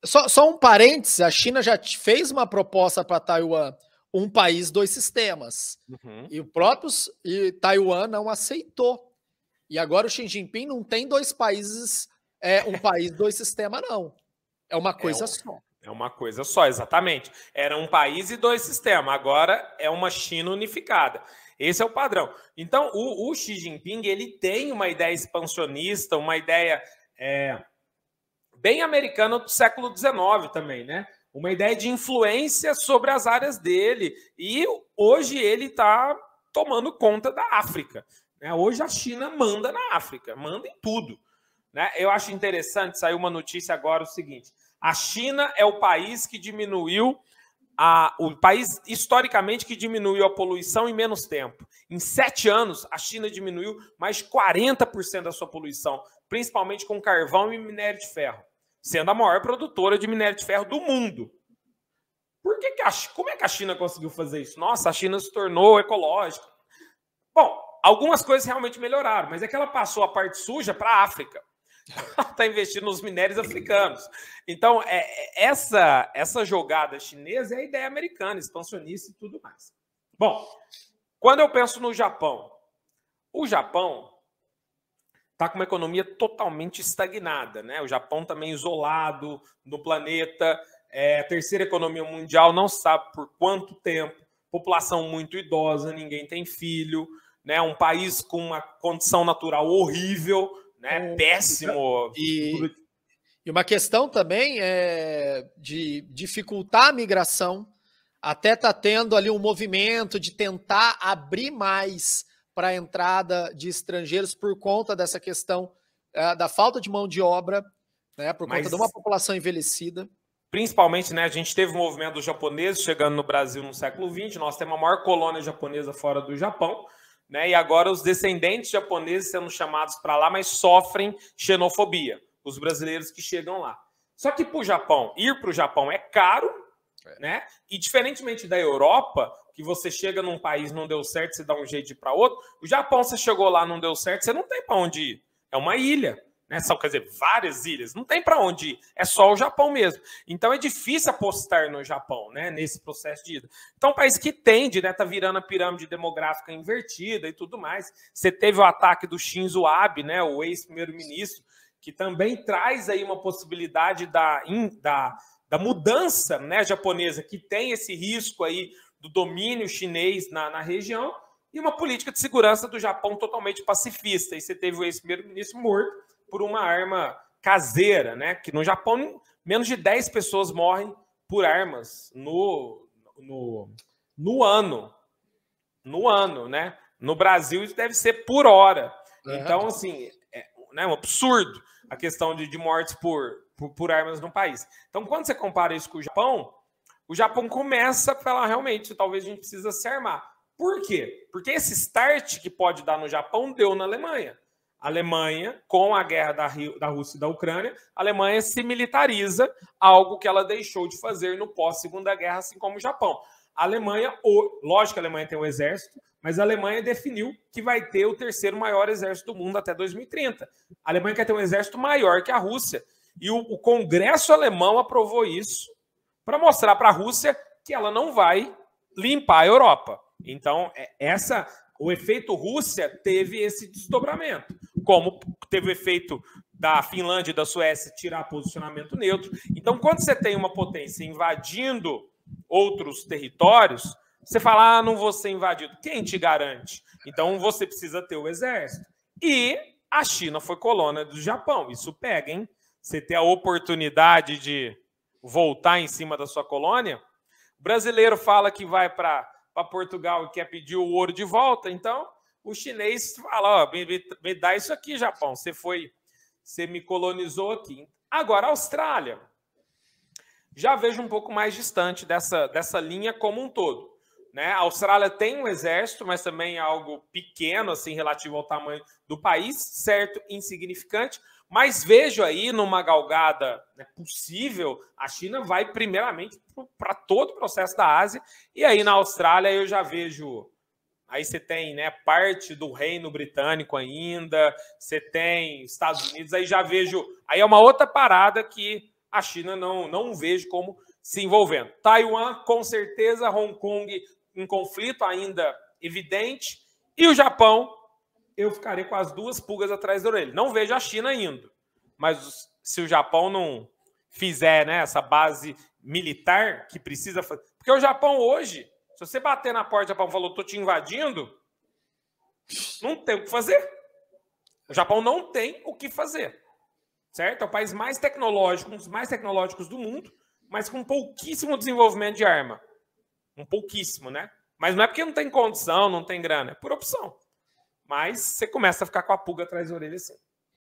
Só um parênteses, a China já fez uma proposta para Taiwan, um país, dois sistemas. E o próprio Taiwan não aceitou. E agora o Xi Jinping não tem dois países, um país, dois sistemas, não. É uma coisa só. É uma coisa só, exatamente. Era um país e dois sistemas. Agora é uma China unificada. Esse é o padrão. Então, o Xi Jinping ele tem uma ideia expansionista, uma ideia bem americana do século XIX também, né? Uma ideia de influência sobre as áreas dele. E hoje ele está tomando conta da África. Né? Hoje a China manda na África, manda em tudo. Né? Eu acho interessante, saiu uma notícia agora, o seguinte: a China é o país que diminuiu, o país historicamente que diminuiu a poluição em menos tempo. Em 7 anos, a China diminuiu mais de 40% da sua poluição, principalmente com carvão e minério de ferro, sendo a maior produtora de minério de ferro do mundo. Como é que a China conseguiu fazer isso? Nossa, a China se tornou ecológica. Bom, algumas coisas realmente melhoraram, mas é que ela passou a parte suja para a África. Está investindo nos minérios africanos. Então, essa jogada chinesa é a ideia americana, expansionista e tudo mais. Bom, quando eu penso no Japão, o Japão está com uma economia totalmente estagnada, né? O Japão também isolado no planeta, a terceira economia mundial, não sabe por quanto tempo, população muito idosa, ninguém tem filho, né? Um país com uma condição natural horrível, né? Péssimo. E uma questão também é de dificultar a migração. Até está tendo ali um movimento de tentar abrir mais para a entrada de estrangeiros por conta dessa questão da falta de mão de obra, né? Por conta de uma população envelhecida. Principalmente, né? A gente teve o movimento dos japoneses chegando no Brasil no século XX. Nós temos a maior colônia japonesa fora do Japão. Né? E agora os descendentes japoneses sendo chamados para lá, mas sofrem xenofobia, os brasileiros que chegam lá. Só que para o Japão, ir para o Japão é caro, né? E diferentemente da Europa, que você chega num país, não deu certo, você dá um jeito de ir para outro, o Japão, você chegou lá, não deu certo, você não tem para onde ir. É uma ilha. Né? São, quer dizer, várias ilhas, não tem para onde ir, é só o Japão mesmo. Então é difícil apostar no Japão, né? Nesse processo de ida. Então, um país que tende, né? Tá virando a pirâmide demográfica invertida e tudo mais. Você teve o ataque do Shinzo Abe, né? O ex-primeiro-ministro, que também traz aí uma possibilidade da mudança, né, japonesa, que tem esse risco aí do domínio chinês na região, e uma política de segurança do Japão totalmente pacifista. E você teve o ex-primeiro-ministro morto por uma arma caseira, né? Que no Japão, menos de 10 pessoas morrem por armas no ano. No ano, né? No Brasil, isso deve ser por hora. Então, assim, né, um absurdo a questão de mortes por armas no país. Então, quando você compara isso com o Japão começa a falar, realmente, talvez a gente precisa se armar. Por quê? Porque esse start que pode dar no Japão deu na Alemanha. A Alemanha, com a guerra da Rússia e da Ucrânia, a Alemanha se militariza, algo que ela deixou de fazer no pós-Segunda Guerra, assim como o Japão. A Alemanha, lógico que a Alemanha tem um exército, mas a Alemanha definiu que vai ter o terceiro maior exército do mundo até 2030. A Alemanha quer ter um exército maior que a Rússia. E o Congresso alemão aprovou isso para mostrar para a Rússia que ela não vai limpar a Europa. Então, o efeito Rússia teve esse desdobramento, como teve o efeito da Finlândia e da Suécia tirar posicionamento neutro. Então, quando você tem uma potência invadindo outros territórios, você fala, não vou ser invadido. Quem te garante? Então, você precisa ter o exército. E a China foi colônia do Japão. Isso pega, hein? Você ter a oportunidade de voltar em cima da sua colônia. O brasileiro fala que vai para Portugal e quer pedir o ouro de volta, então o chinês fala, ó, me dá isso aqui, Japão, você me colonizou aqui. Agora, a Austrália, já vejo um pouco mais distante dessa linha como um todo. Né? A Austrália tem um exército, mas também é algo pequeno, assim, relativo ao tamanho do país, certo, insignificante, mas vejo aí numa galgada, né, possível, a China vai primeiramente para todo o processo da Ásia, e aí na Austrália eu já vejo, aí você tem, né, parte do Reino Britânico ainda, você tem Estados Unidos, aí já vejo, aí é uma outra parada que a China não vejo como se envolvendo. Taiwan, com certeza, Hong Kong, um conflito ainda evidente, e o Japão, eu ficaria com as duas pulgas atrás da orelha. Não vejo a China indo, mas se o Japão não fizer, né, essa base militar que precisa fazer... Porque o Japão hoje, se você bater na porta do Japão e falou, tô te invadindo, não tem o que fazer. O Japão não tem o que fazer. Certo? É o país mais tecnológico, um dos mais tecnológicos do mundo, mas com pouquíssimo desenvolvimento de arma. Um pouquíssimo, né? Mas não é porque não tem condição, não tem grana, é por opção. Mas você começa a ficar com a pulga atrás da orelha assim.